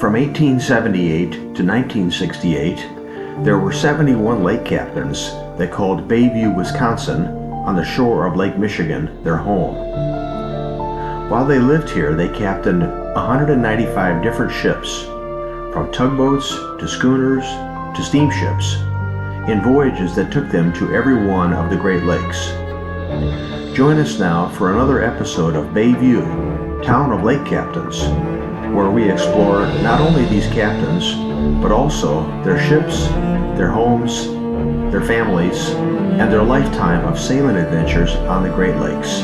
From 1878 to 1968, there were 71 lake captains that called Bayview, Wisconsin, on the shore of Lake Michigan, their home. While they lived here, they captained 195 different ships, from tugboats to schooners to steamships, in voyages that took them to every one of the Great Lakes. Join us now for another episode of Bayview, Town of Lake Captains, where we explore not only these captains, but also their ships, their homes, their families, and their lifetime of sailing adventures on the Great Lakes.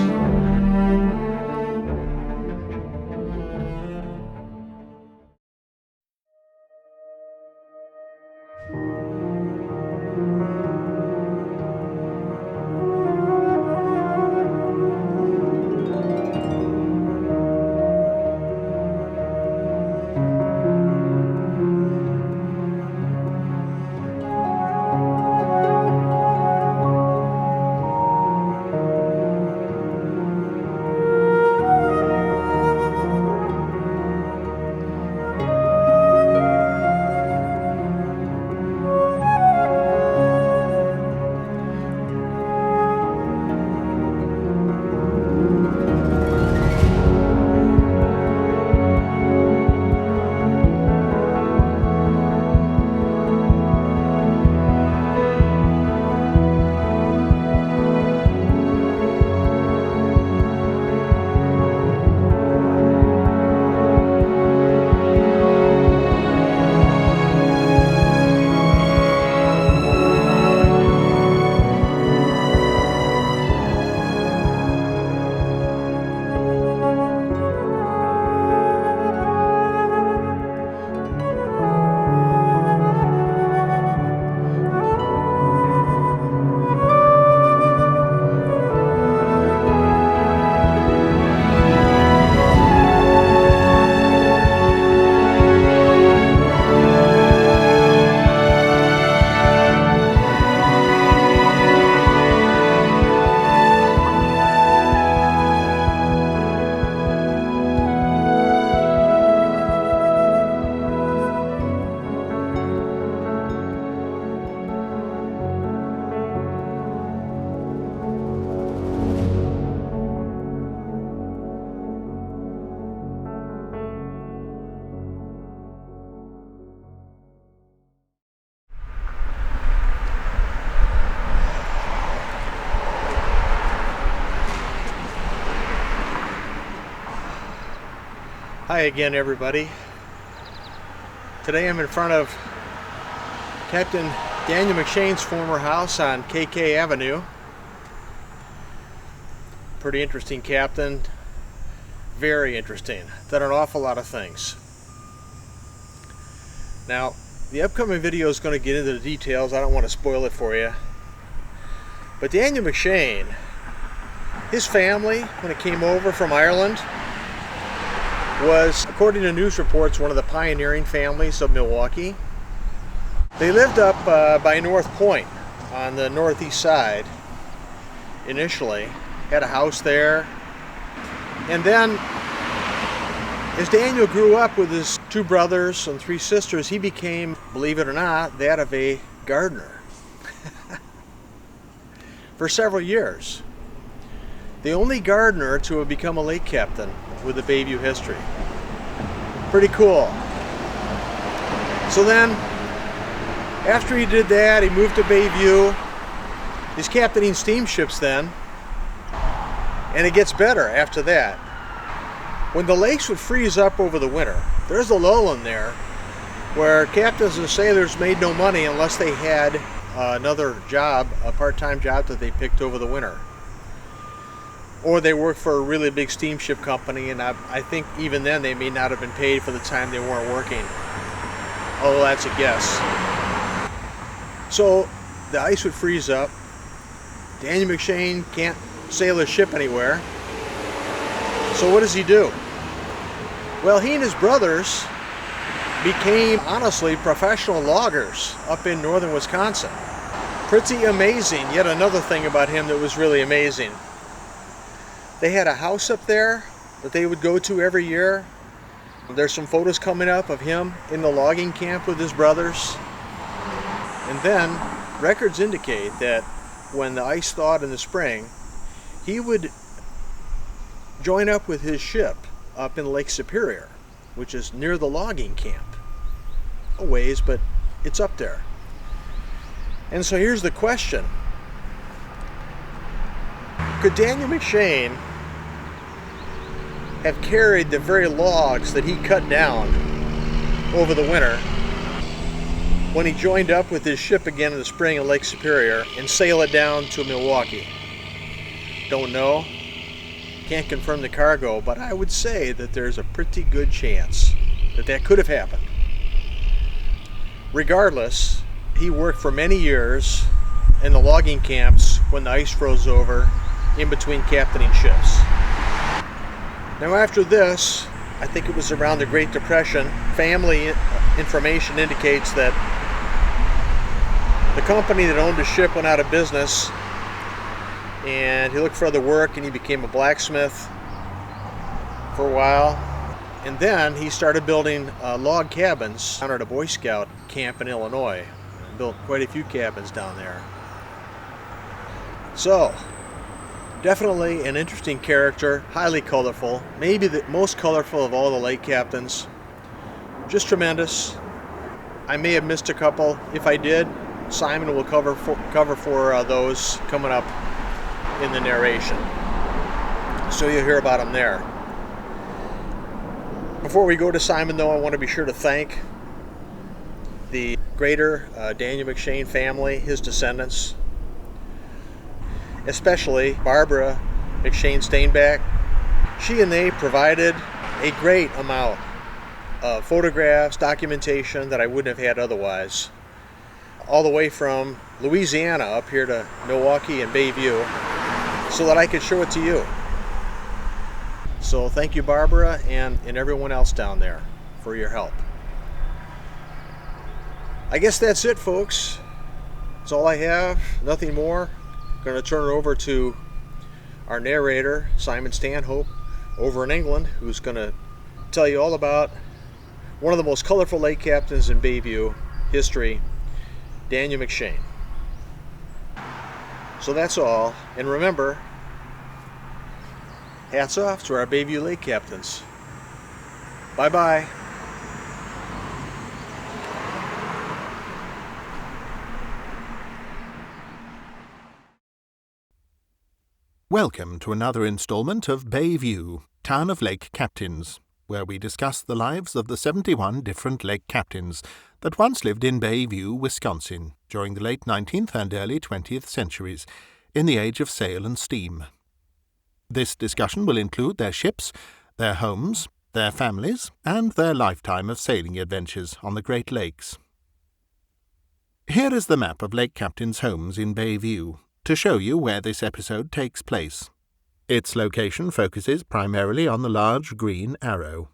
Hi again, everybody. Today I'm in front of Captain Daniel McShane's former house on KK Avenue. Pretty interesting captain. Very interesting. Done an awful lot of things. Now, the upcoming video is going to get into the details. I don't want to spoil it for you. But Daniel McShane, his family, when it came over from Ireland, was, according to news reports, one of the pioneering families of Milwaukee. They lived up by North Point on the northeast side initially, had a house there, and then as Daniel grew up with his two brothers and three sisters, he became, believe it or not, that of a gardener for several years. The only gardener to have become a lake captain with the Bayview history. Pretty cool. So then, after he did that, he moved to Bayview. He's captaining steamships then, and it gets better after that. When the lakes would freeze up over the winter, there's a lull in there where captains and sailors made no money unless they had another job, a part-time job that they picked over the winter. Or they worked for a really big steamship company, and I think even then they may not have been paid for the time they weren't working. Although that's a guess. So the ice would freeze up. Daniel McShane can't sail his ship anywhere. So what does he do? Well, he and his brothers became, honestly, professional loggers up in northern Wisconsin. Pretty amazing. Yet another thing about him that was really amazing. They had a house up there that they would go to every year. There's some photos coming up of him in the logging camp with his brothers. And then records indicate that when the ice thawed in the spring, he would join up with his ship up in Lake Superior, which is near the logging camp. A ways, but it's up there. And so here's the question. Could Daniel McShane have carried the very logs that he cut down over the winter when he joined up with his ship again in the spring in Lake Superior and sail it down to Milwaukee? Don't know. Can't confirm the cargo, but I would say that there's a pretty good chance that that could have happened. Regardless, he worked for many years in the logging camps when the ice froze over in between captaining ships. Now after this, I think it was around the Great Depression, family information indicates that the company that owned the ship went out of business and he looked for other work and he became a blacksmith for a while. And then he started building log cabins down at a Boy Scout camp in Illinois. Built quite a few cabins down there. So, definitely an interesting character, highly colorful, maybe the most colorful of all the lake captains. Just tremendous. I may have missed a couple. If I did, Simon will cover for those coming up in the narration. So you'll hear about them there. Before we go to Simon, though, I want to be sure to thank the greater Daniel McShane family, his descendants, especially Barbara McShane Steinbach. She and they provided a great amount of photographs, documentation that I wouldn't have had otherwise, all the way from Louisiana up here to Milwaukee and Bayview, so that I could show it to you. So thank you, Barbara, and everyone else down there for your help. I guess that's it, folks. That's all I have, nothing more. I'm going to turn it over to our narrator, Simon Stanhope, over in England, who's going to tell you all about one of the most colorful lake captains in Bayview history, Daniel McShane. So that's all, and remember, hats off to our Bayview lake captains. Bye-bye. Welcome to another installment of Bayview, Town of Lake Captains, where we discuss the lives of the 71 different lake captains that once lived in Bayview, Wisconsin, during the late 19th and early 20th centuries, in the age of sail and steam. This discussion will include their ships, their homes, their families, and their lifetime of sailing adventures on the Great Lakes. Here is the map of lake captains' homes in Bayview, to show you where this episode takes place. Its location focuses primarily on the large green arrow.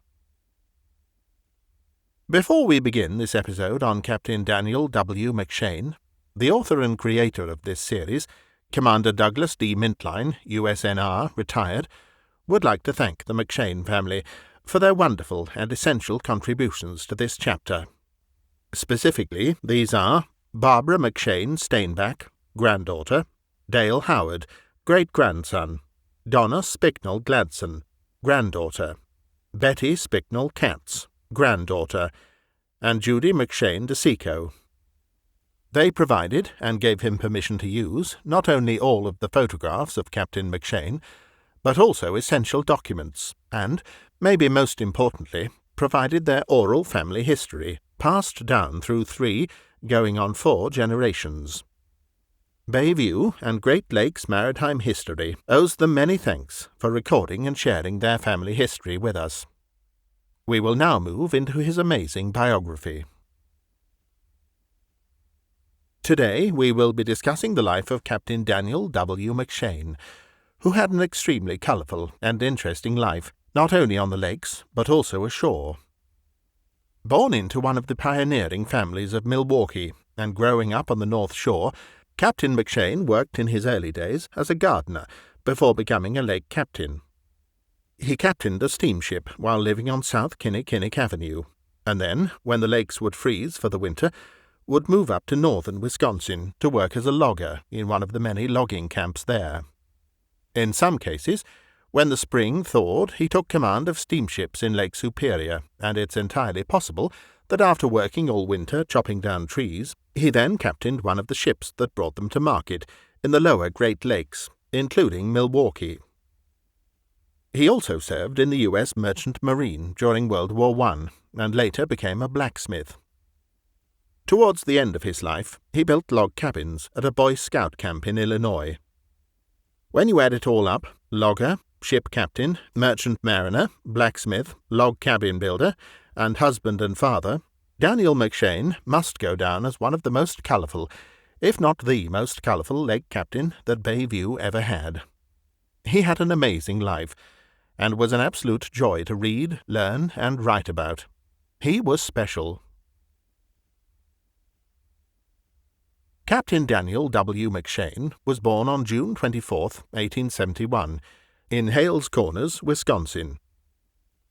Before we begin this episode on Captain Daniel W. McShane, the author and creator of this series, Commander Douglas D. Mintline, USNR, retired, would like to thank the McShane family for their wonderful and essential contributions to this chapter. Specifically, these are Barbara McShane Steinbach, granddaughter, Dale Howard, great-grandson, Donna Spicknell Gladson, granddaughter, Betty Spicknell Katz, granddaughter, and Judy McShane DeSico. They provided, and gave him permission to use, not only all of the photographs of Captain McShane, but also essential documents, and, maybe most importantly, provided their oral family history, passed down through 3, going on 4 generations. Bayview and Great Lakes maritime history owes them many thanks for recording and sharing their family history with us. We will now move into his amazing biography. Today we will be discussing the life of Captain Daniel W. McShane, who had an extremely colourful and interesting life, not only on the lakes, but also ashore. Born into one of the pioneering families of Milwaukee, and growing up on the North Shore, Captain McShane worked in his early days as a gardener before becoming a lake captain. He captained a steamship while living on South Kinnickinnic Avenue, and then, when the lakes would freeze for the winter, would move up to northern Wisconsin to work as a logger in one of the many logging camps there. In some cases, when the spring thawed, he took command of steamships in Lake Superior, and it's entirely possible that after working all winter chopping down trees, he then captained one of the ships that brought them to market in the lower Great Lakes, including Milwaukee. He also served in the U.S. Merchant Marine during World War I, and later became a blacksmith. Towards the end of his life, he built log cabins at a Boy Scout camp in Illinois. When you add it all up, logger, ship captain, merchant mariner, blacksmith, log cabin builder, and husband and father, Daniel McShane must go down as one of the most colourful, if not the most colourful lake captain that Bayview ever had. He had an amazing life, and was an absolute joy to read, learn, and write about. He was special. Captain Daniel W. McShane was born on June 24, 1871, in Hales Corners, Wisconsin.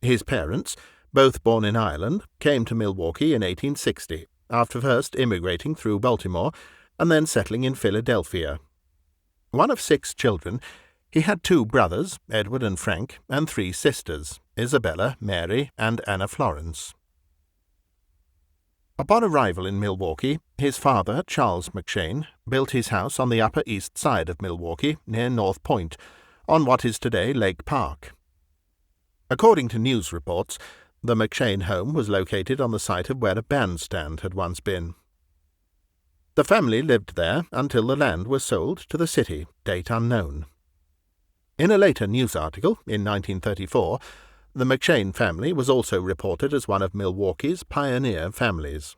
His parents, both born in Ireland, came to Milwaukee in 1860, after first immigrating through Baltimore and then settling in Philadelphia. One of 6 children, he had 2 brothers, Edward and Frank, and 3 sisters, Isabella, Mary, and Anna Florence. Upon arrival in Milwaukee, his father, Charles McShane, built his house on the Upper East Side of Milwaukee, near North Point, on what is today Lake Park. According to news reports, the McShane home was located on the site of where a bandstand had once been. The family lived there until the land was sold to the city, date unknown. In a later news article, in 1934, the McShane family was also reported as one of Milwaukee's pioneer families.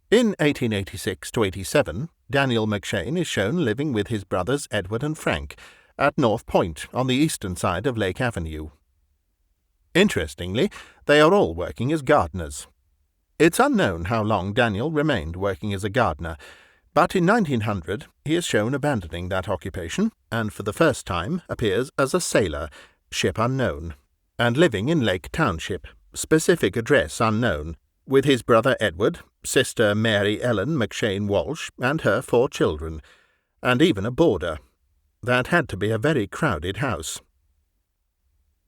In 1886–87, Daniel McShane is shown living with his brothers Edward and Frank at North Point on the eastern side of Lake Avenue. Interestingly, they are all working as gardeners. It's unknown how long Daniel remained working as a gardener, but in 1900 he is shown abandoning that occupation and for the first time appears as a sailor, ship unknown, and living in Lake Township, specific address unknown, with his brother Edward, sister Mary Ellen McShane Walsh, and her 4 children, and even a boarder. That had to be a very crowded house.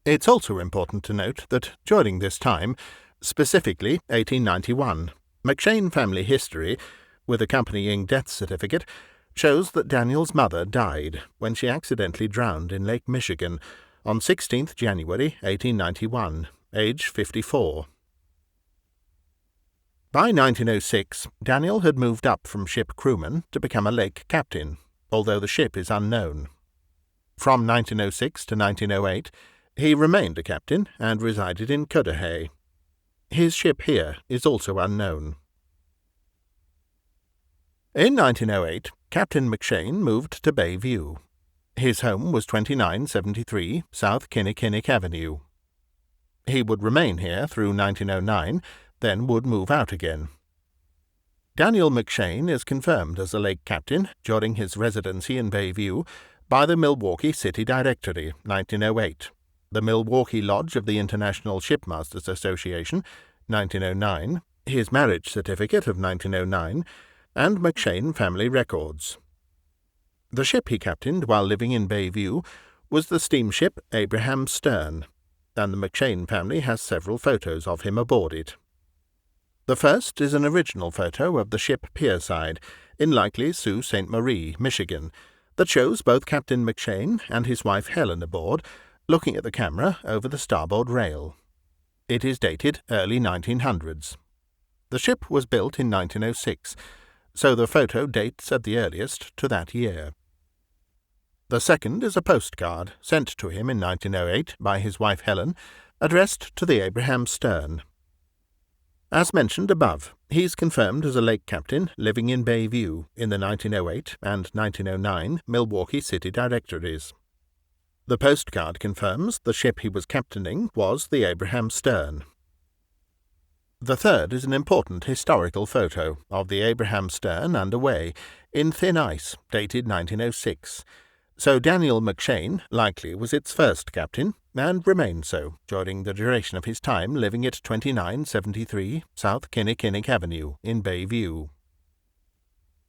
It's also important to note that during this time, specifically 1891, McShane family history, with accompanying death certificate, shows that Daniel's mother died when she accidentally drowned in Lake Michigan on 16th January 1891, age 54. By 1906, Daniel had moved up from ship crewman to become a lake captain, although the ship is unknown. From 1906 to 1908, he remained a captain and resided in Cudahy. His ship here is also unknown. In 1908, Captain McShane moved to Bayview. His home was 2973 South Kinnickinnic Avenue. He would remain here through 1909, then would move out again. Daniel McShane is confirmed as a lake captain during his residency in Bayview by the Milwaukee City Directory, 1908, the Milwaukee Lodge of the International Shipmasters Association, 1909, his marriage certificate of 1909, and McShane family records. The ship he captained while living in Bayview was the steamship Abraham Stern, and the McShane family has several photos of him aboard it. The first is an original photo of the ship pierside in likely Sault Ste. Marie, Michigan, that shows both Captain McShane and his wife Helen aboard, looking at the camera over the starboard rail. It is dated early 1900s. The ship was built in 1906, so the photo dates at the earliest to that year. The second is a postcard sent to him in 1908 by his wife Helen, addressed to the Abraham Stern. As mentioned above, he's confirmed as a lake captain living in Bayview in the 1908 and 1909 Milwaukee City Directories. The postcard confirms the ship he was captaining was the Abraham Stern. The third is an important historical photo of the Abraham Stern underway, in thin ice, dated 1906, so Daniel McShane likely was its first captain, and remained so during the duration of his time living at 2973 South Kinnickinnic Avenue in Bayview.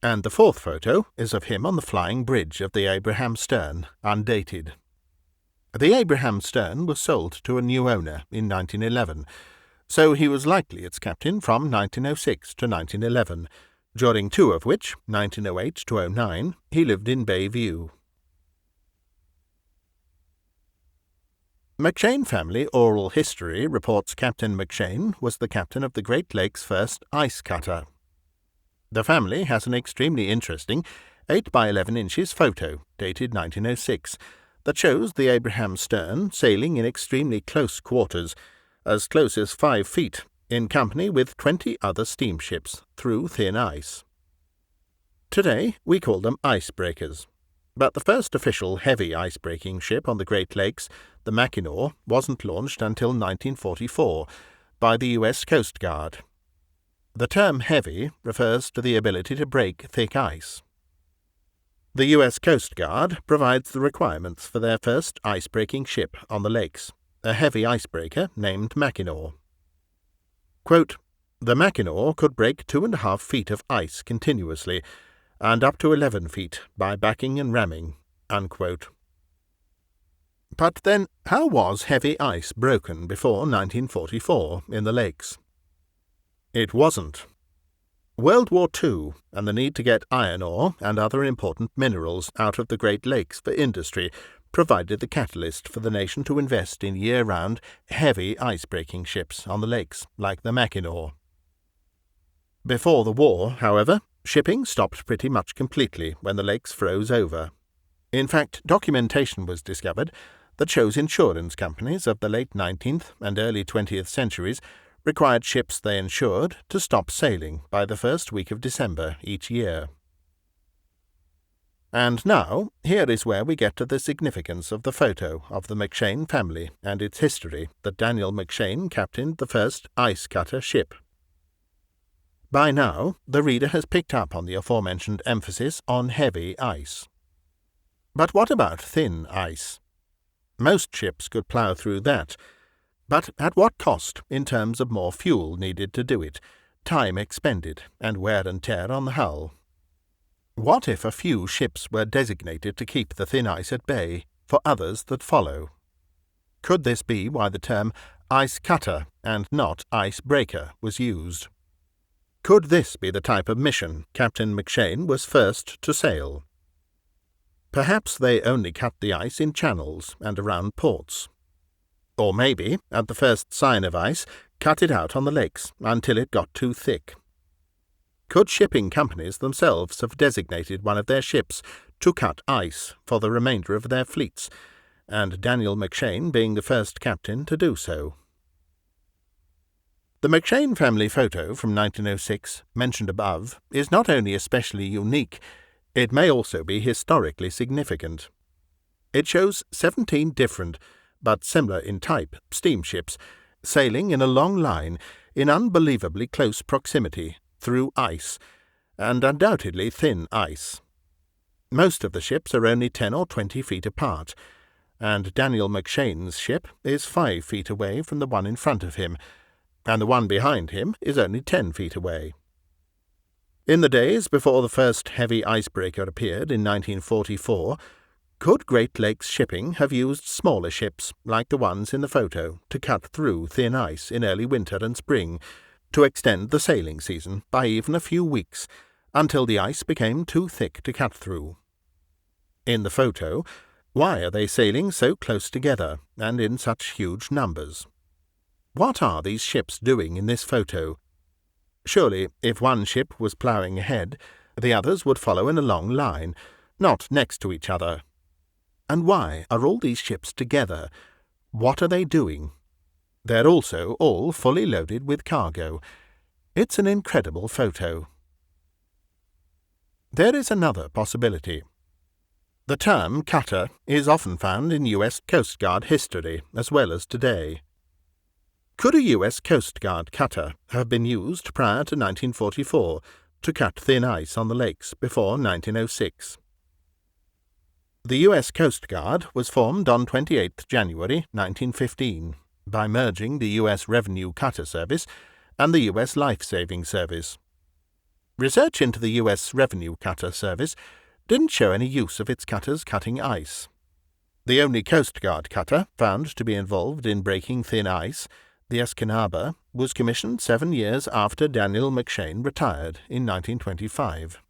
And the fourth photo is of him on the flying bridge of the Abraham Stern, undated. The Abraham Stern was sold to a new owner in 1911, so he was likely its captain from 1906 to 1911, during two of which, 1908 to 09, he lived in Bayview. McShane family oral history reports Captain McShane was the captain of the Great Lakes' first ice cutter. The family has an extremely interesting 8 by 11 inches photo, dated 1906, that shows the Abraham Stern sailing in extremely close quarters, as close as 5 feet, in company with 20 other steamships, through thin ice. Today we call them icebreakers, but the first official heavy ice-breaking ship on the Great Lakes, the Mackinaw, wasn't launched until 1944 by the U.S. Coast Guard. The term heavy refers to the ability to break thick ice. The U.S. Coast Guard provides the requirements for their first ice-breaking ship on the lakes, a heavy icebreaker named Mackinaw. Quote, "The Mackinaw could break 2.5 feet of ice continuously, and up to 11 feet by backing and ramming." Unquote. But then, how was heavy ice broken before 1944 in the lakes? It wasn't. World War II and the need to get iron ore and other important minerals out of the Great Lakes for industry provided the catalyst for the nation to invest in year-round, heavy ice-breaking ships on the lakes, like the Mackinaw. Before the war, however, shipping stopped pretty much completely when the lakes froze over. In fact, documentation was discovered that shows insurance companies of the late 19th and early 20th centuries required ships they insured to stop sailing by the first week of December each year. And now, here is where we get to the significance of the photo of the McShane family and its history that Daniel McShane captained the first ice cutter ship. By now, the reader has picked up on the aforementioned emphasis on heavy ice. But what about thin ice? Most ships could plough through that, but at what cost in terms of more fuel needed to do it, time expended, and wear and tear on the hull? What if a few ships were designated to keep the thin ice at bay for others that follow? Could this be why the term ice cutter and not ice breaker was used? Could this be the type of mission Captain McShane was first to sail? Perhaps they only cut the ice in channels and around ports. Or maybe, at the first sign of ice, cut it out on the lakes until it got too thick. Could shipping companies themselves have designated one of their ships to cut ice for the remainder of their fleets, and Daniel McShane being the first captain to do so? The McShane family photo from 1906, mentioned above, is not only especially unique, it may also be historically significant. It shows 17 different, but similar in type, steamships, sailing in a long line in unbelievably close proximity, through ice, and undoubtedly thin ice. Most of the ships are only 10 or 20 feet apart, and Daniel McShane's ship is 5 feet away from the one in front of him, and the one behind him is only 10 feet away. In the days before the first heavy icebreaker appeared in 1944, could Great Lakes shipping have used smaller ships, like the ones in the photo, to cut through thin ice in early winter and spring, to extend the sailing season by even a few weeks, until the ice became too thick to cut through? In the photo, why are they sailing so close together, and in such huge numbers? What are these ships doing in this photo? Surely, if one ship was ploughing ahead, the others would follow in a long line, not next to each other. And why are all these ships together? What are they doing? They're also all fully loaded with cargo. It's an incredible photo. There is another possibility. The term cutter is often found in U.S. Coast Guard history as well as today. Could a U.S. Coast Guard cutter have been used prior to 1944 to cut thin ice on the lakes before 1906? The U.S. Coast Guard was formed on 28 January 1915 by merging the U.S. Revenue Cutter Service and the U.S. Life-Saving Service. Research into the U.S. Revenue Cutter Service didn't show any use of its cutters cutting ice. The only Coast Guard cutter found to be involved in breaking thin ice, the Escanaba, was commissioned 7 years after Daniel McShane retired in 1925.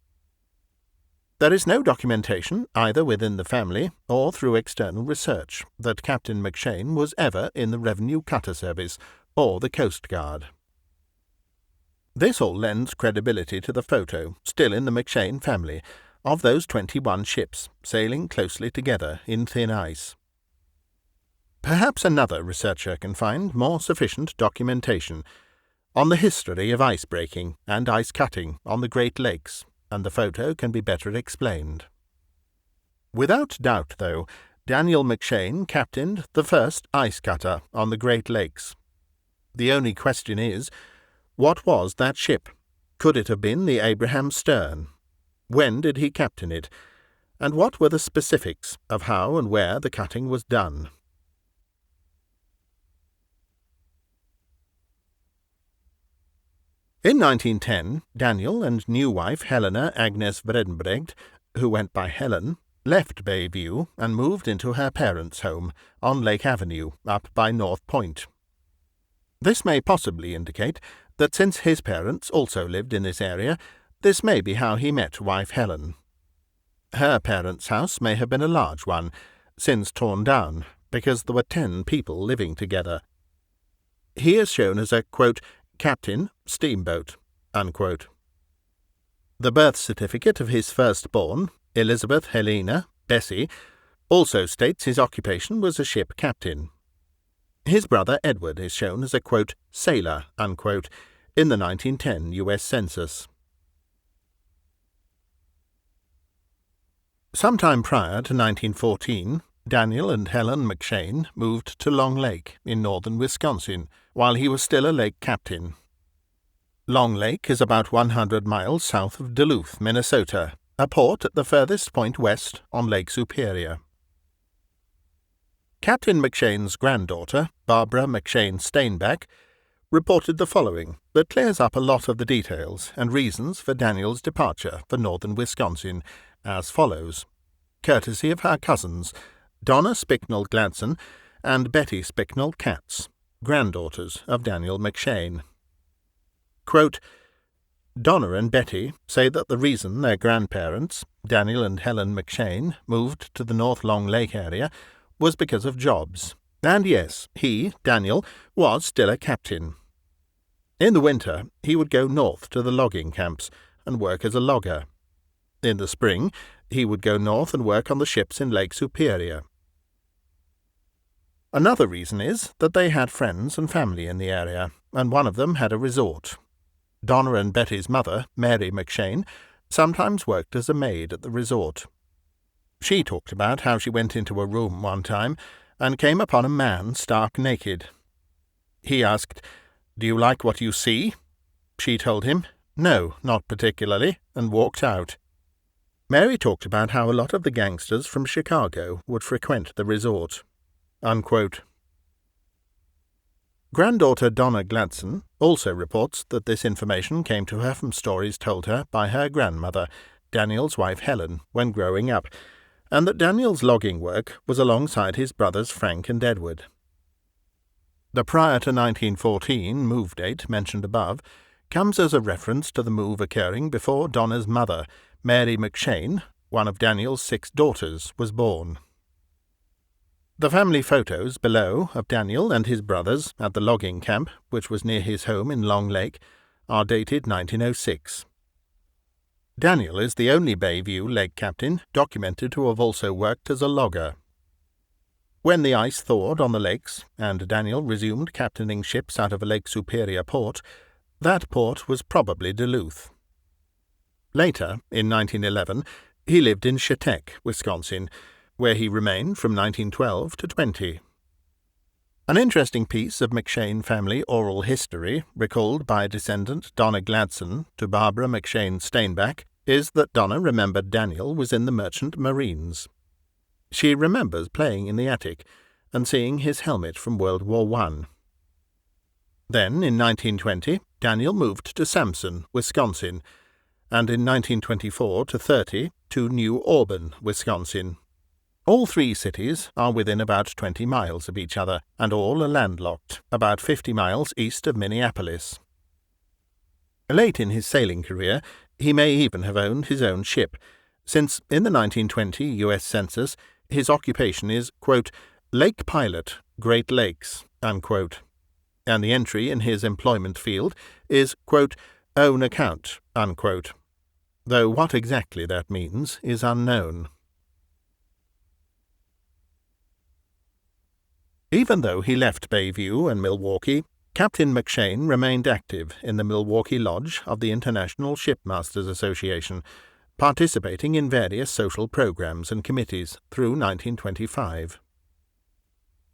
There is no documentation, either within the family or through external research, that Captain McShane was ever in the Revenue Cutter Service or the Coast Guard. This all lends credibility to the photo, still in the McShane family, of those 21 ships sailing closely together in thin ice. Perhaps another researcher can find more sufficient documentation on the history of ice breaking and ice cutting on the Great Lakes, and the photo can be better explained. Without doubt, though, Daniel McShane captained the first ice cutter on the Great Lakes. The only question is, what was that ship? Could it have been the Abraham Stern? When did he captain it? And what were the specifics of how and where the cutting was done? In 1910, Daniel and new wife Helena Agnes Vredenbrecht, who went by Helen, left Bayview and moved into her parents' home on Lake Avenue up by North Point. This may possibly indicate that since his parents also lived in this area, this may be how he met wife Helen. Her parents' house may have been a large one, since torn down, because there were 10 people living together. He is shown as a, quote, captain, steamboat, unquote. The birth certificate of his firstborn, Elizabeth Helena, Bessie, also states his occupation was a ship captain. His brother Edward is shown as a, quote, sailor, unquote, in the 1910 U.S. Census. Sometime prior to 1914, Daniel and Helen McShane moved to Long Lake in northern Wisconsin while he was still a lake captain. Long Lake is about 100 miles south of Duluth, Minnesota, a port at the furthest point west on Lake Superior. Captain McShane's granddaughter, Barbara McShane Steinbach, reported the following that clears up a lot of the details and reasons for Daniel's departure for northern Wisconsin, as follows, courtesy of her cousins, Donna Spicknell Gladson and Betty Spicknell Katz, granddaughters of Daniel McShane. Quote, Donna and Betty say that the reason their grandparents, Daniel and Helen McShane, moved to the North Long Lake area was because of jobs. And yes, he, Daniel, was still a captain. In the winter, he would go north to the logging camps and work as a logger. In the spring, he would go north and work on the ships in Lake Superior. Another reason is that they had friends and family in the area, and one of them had a resort. Donna and Betty's mother, Mary McShane, sometimes worked as a maid at the resort. She talked about how she went into a room one time and came upon a man stark naked. He asked, "Do you like what you see?" She told him, "No, not particularly," and walked out. Mary talked about how a lot of the gangsters from Chicago would frequent the resort. Unquote. Granddaughter Donna Gladson also reports that this information came to her from stories told her by her grandmother, Daniel's wife Helen, when growing up, and that Daniel's logging work was alongside his brothers Frank and Edward. The prior to 1914 move date mentioned above comes as a reference to the move occurring before Donna's mother, Mary McShane, one of Daniel's 6 daughters, was born. The family photos below of Daniel and his brothers at the logging camp, which was near his home in Long Lake, are dated 1906. Daniel is the only Bayview lake captain documented to have also worked as a logger. When the ice thawed on the lakes, and Daniel resumed captaining ships out of a Lake Superior port, that port was probably Duluth. Later, in 1911, he lived in Chetek, Wisconsin, where he remained from 1912 to 20. An interesting piece of McShane family oral history, recalled by descendant Donna Gladson to Barbara McShane Steinbach, is that Donna remembered Daniel was in the Merchant Marines. She remembers playing in the attic and seeing his helmet from World War I. Then, in 1920, Daniel moved to Sampson, Wisconsin, and in 1924-30 to New Auburn, Wisconsin. All three cities are within about 20 miles of each other, and all are landlocked, about 50 miles east of Minneapolis. Late in his sailing career, he may even have owned his own ship, since in the 1920 U.S. Census his occupation is, quote, Lake Pilot, Great Lakes, unquote, and the entry in his employment field is, quote, own account, unquote, though what exactly that means is unknown. Even though he left Bayview and Milwaukee, Captain McShane remained active in the Milwaukee Lodge of the International Shipmasters Association, participating in various social programs and committees through 1925.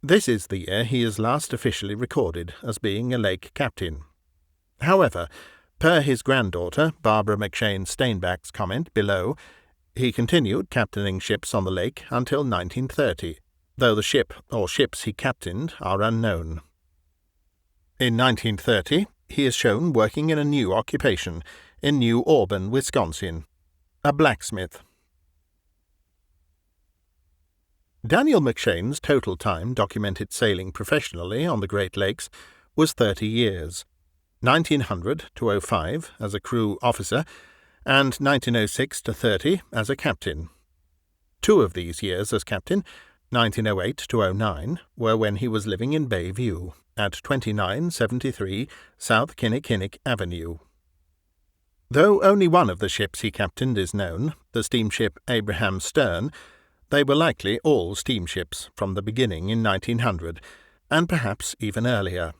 This is the year he is last officially recorded as being a lake captain. However, per his granddaughter, Barbara McShane Steinbach's comment below, he continued captaining ships on the lake until 1930, though the ship or ships he captained are unknown. In 1930, he is shown working in a new occupation in New Auburn, Wisconsin, a blacksmith. Daniel McShane's total time documented sailing professionally on the Great Lakes was 30 years, 1900-05 as a crew officer, and 1906-30 as a captain. 2 of these years as captain, 1908-09, were when he was living in Bayview at 2973 South Kinnickinnic Avenue. Though only one of the ships he captained is known, the steamship Abraham Stern, they were likely all steamships from the beginning in 1900, and perhaps even earlier.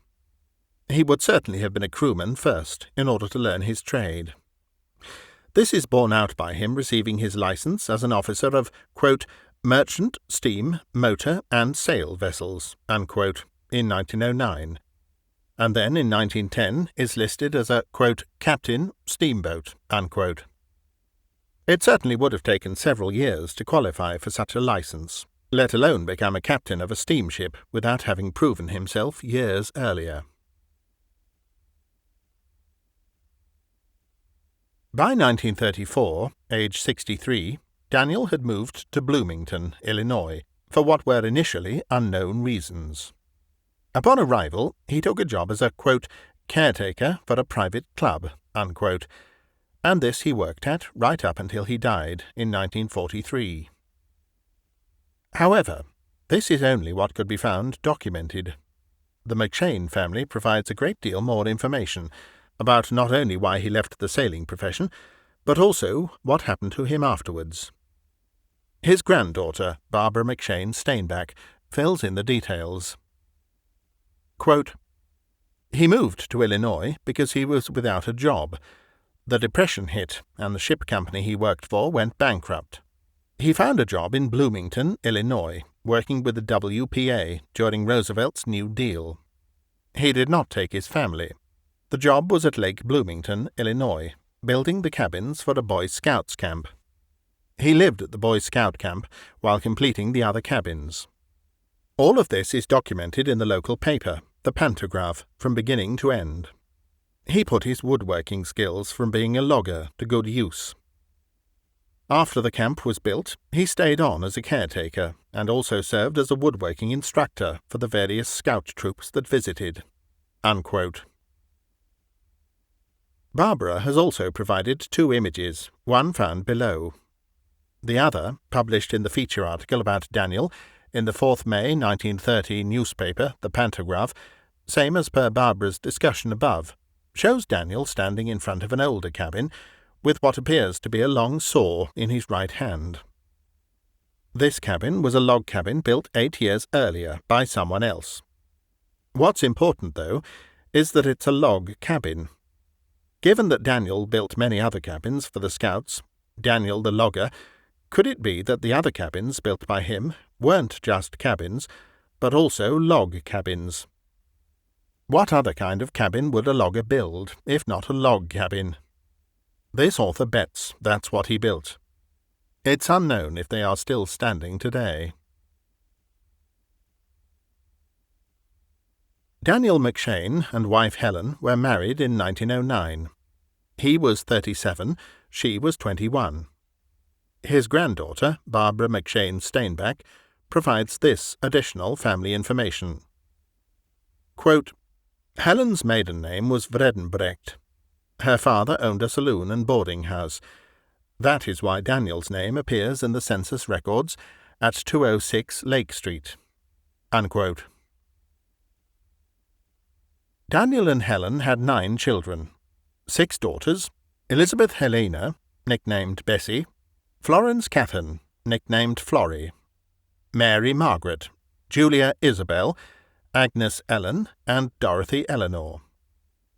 He would certainly have been a crewman first, in order to learn his trade. This is borne out by him receiving his license as an officer of, quote, merchant, steam, motor, and sail vessels, unquote, in 1909, and then in 1910 is listed as a, quote, captain, steamboat, unquote. It certainly would have taken several years to qualify for such a license, let alone become a captain of a steamship without having proven himself years earlier. By 1934, age 63, Daniel had moved to Bloomington, Illinois, for what were initially unknown reasons. Upon arrival, he took a job as a, quote, caretaker for a private club, unquote, and this he worked at right up until he died in 1943. However, this is only what could be found documented. The McShane family provides a great deal more information about not only why he left the sailing profession, but also what happened to him afterwards. His granddaughter, Barbara McShane Steinbach, fills in the details. Quote, he moved to Illinois because he was without a job. The Depression hit, and the ship company he worked for went bankrupt. He found a job in Bloomington, Illinois, working with the WPA during Roosevelt's New Deal. He did not take his family. The job was at Lake Bloomington, Illinois, building the cabins for a Boy Scouts camp. He lived at the Boy Scout camp while completing the other cabins. All of this is documented in the local paper, the Pantograph, from beginning to end. He put his woodworking skills from being a logger to good use. After the camp was built, he stayed on as a caretaker and also served as a woodworking instructor for the various scout troops that visited. Unquote. Barbara has also provided 2 images, one found below. The other, published in the feature article about Daniel in the 4th May 1930 newspaper, the Pantograph, same as per Barbara's discussion above, shows Daniel standing in front of an older cabin with what appears to be a long saw in his right hand. This cabin was a log cabin built 8 years earlier by someone else. What's important, though, is that it's a log cabin. Given that Daniel built many other cabins for the Scouts, Daniel the logger, could it be that the other cabins built by him weren't just cabins, but also log cabins? What other kind of cabin would a logger build, if not a log cabin? This author bets that's what he built. It's unknown if they are still standing today. Daniel McShane and wife Helen were married in 1909. He was 37, she was 21. His granddaughter, Barbara McShane Steinbach, provides this additional family information. Quote, Helen's maiden name was Vredenbrecht. Her father owned a saloon and boarding house. That is why Daniel's name appears in the census records at 206 Lake Street. Unquote. Daniel and Helen had 9 children. 6 daughters: Elizabeth Helena, nicknamed Bessie; Florence Catherine, nicknamed Florrie; Mary Margaret; Julia Isabel; Agnes Ellen, and Dorothy Eleanor;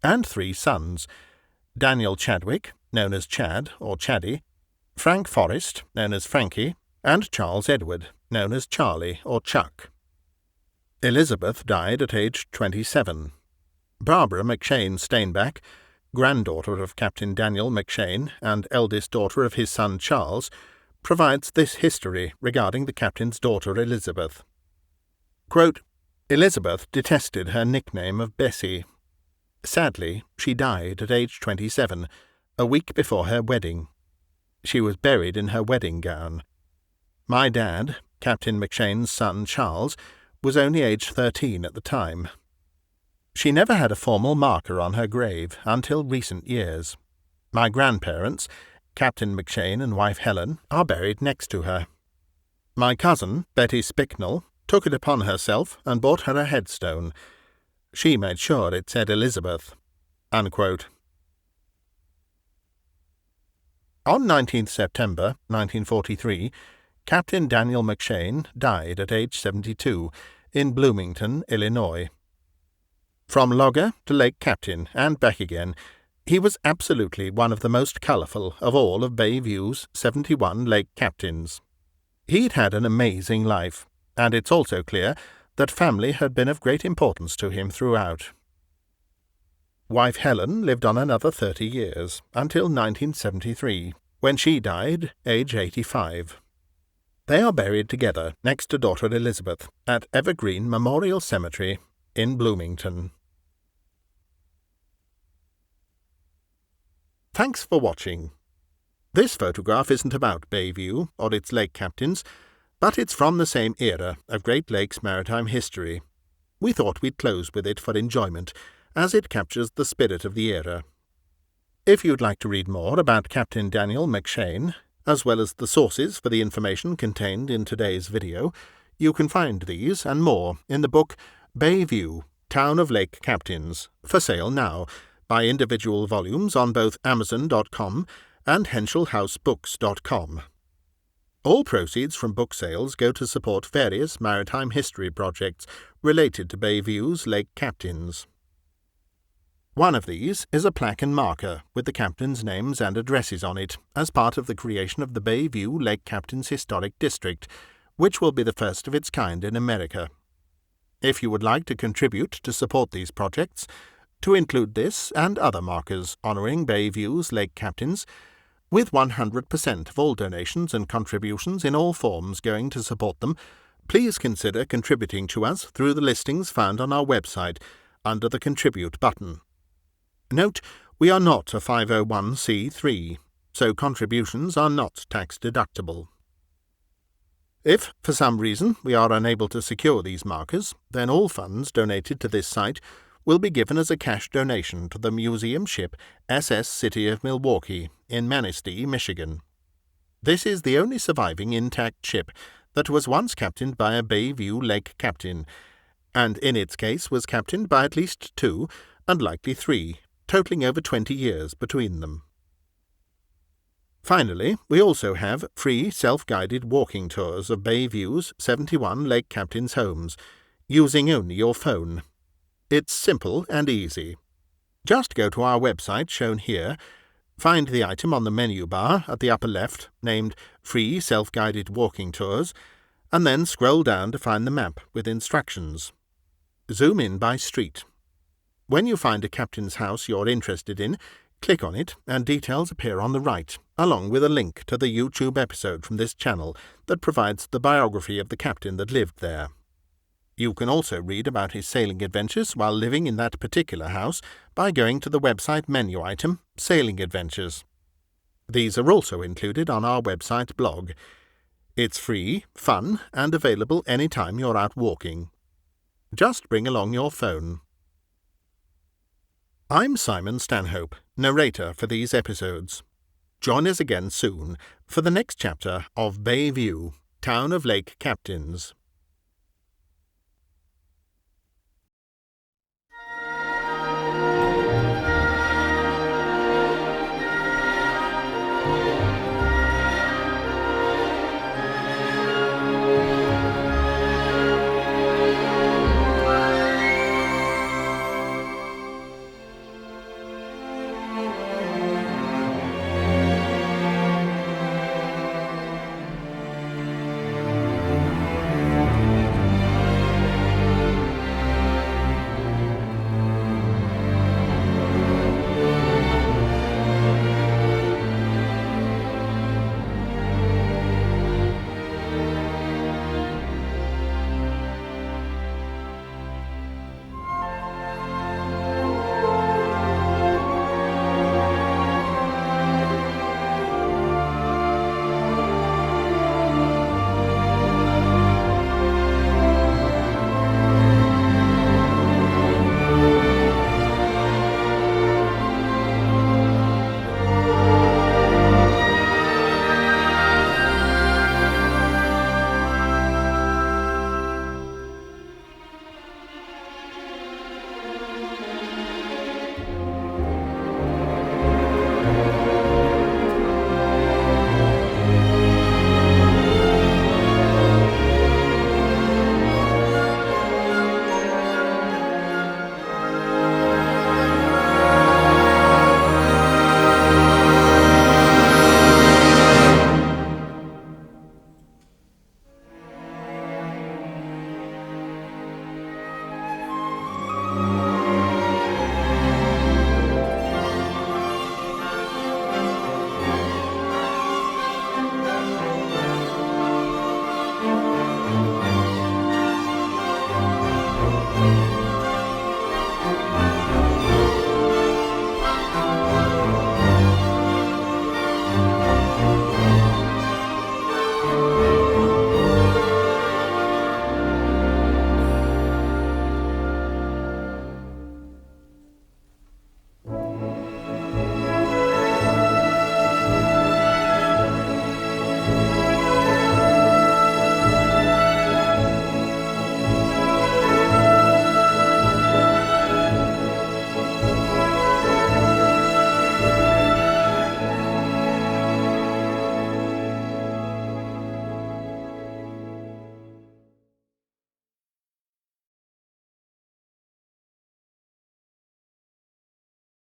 and 3 sons: Daniel Chadwick, known as Chad or Chaddy; Frank Forrest, known as Frankie; and Charles Edward, known as Charlie or Chuck. Elizabeth died at age 27. Barbara McShane Steinbach, granddaughter of Captain Daniel McShane and eldest daughter of his son Charles, provides this history regarding the captain's daughter Elizabeth. Quote, Elizabeth detested her nickname of Bessie. Sadly, she died at age 27, a week before her wedding. She was buried in her wedding gown. My dad, Captain McShane's son Charles, was only age 13 at the time. She never had a formal marker on her grave until recent years. My grandparents, Captain McShane and wife Helen, are buried next to her. My cousin, Betty Spicknell, took it upon herself and bought her a headstone. She made sure it said Elizabeth. Unquote. On 19th September 1943, Captain Daniel McShane died at age 72 in Bloomington, Illinois. From logger to lake captain and back again, he was absolutely one of the most colourful of all of Bayview's 71 lake captains. He'd had an amazing life, and it's also clear that family had been of great importance to him throughout. Wife Helen lived on another 30 years, until 1973, when she died, age 85. They are buried together next to daughter Elizabeth at Evergreen Memorial Cemetery in Bloomington. Thanks for watching. This photograph isn't about Bayview or its lake captains, but it's from the same era of Great Lakes maritime history. We thought we'd close with it for enjoyment, as it captures the spirit of the era. If you'd like to read more about Captain Daniel McShane, as well as the sources for the information contained in today's video, you can find these and more in the book Bayview, Town of Lake Captains, for sale now, by individual volumes on both Amazon.com and HenschelHouseBooks.com. All proceeds from book sales go to support various maritime history projects related to Bayview's lake captains. One of these is a plaque and marker with the captains' names and addresses on it as part of the creation of the Bayview Lake Captains Historic District, which will be the first of its kind in America. If you would like to contribute to support these projects, to include this and other markers honouring Bayview's lake captains, with 100% of all donations and contributions in all forms going to support them, please consider contributing to us through the listings found on our website under the Contribute button. Note, we are not a 501c3, so contributions are not tax-deductible. If, for some reason, we are unable to secure these markers, then all funds donated to this site will be given as a cash donation to the museum ship SS City of Milwaukee in Manistee, Michigan. This is the only surviving intact ship that was once captained by a Bayview Lake captain, and in its case was captained by at least 2, and likely 3, totaling over 20 years between them. Finally, we also have free self-guided walking tours of Bayview's 71 lake captains' homes, using only your phone. It's simple and easy. Just go to our website shown here, find the item on the menu bar at the upper left named Free Self-Guided Walking Tours, and then scroll down to find the map with instructions. Zoom in by street. When you find a captain's house you're interested in, Click on it, and details appear on the right, along with a link to the YouTube episode from this channel that provides the biography of the captain that lived there. You can also read about his sailing adventures while living in that particular house by going to the website menu item, Sailing Adventures. These are also included on our website blog. It's free, fun, and available anytime you're out walking. Just bring along your phone. I'm Simon Stanhope, narrator for these episodes. Join us again soon for the next chapter of Bay View, Town of Lake Captains.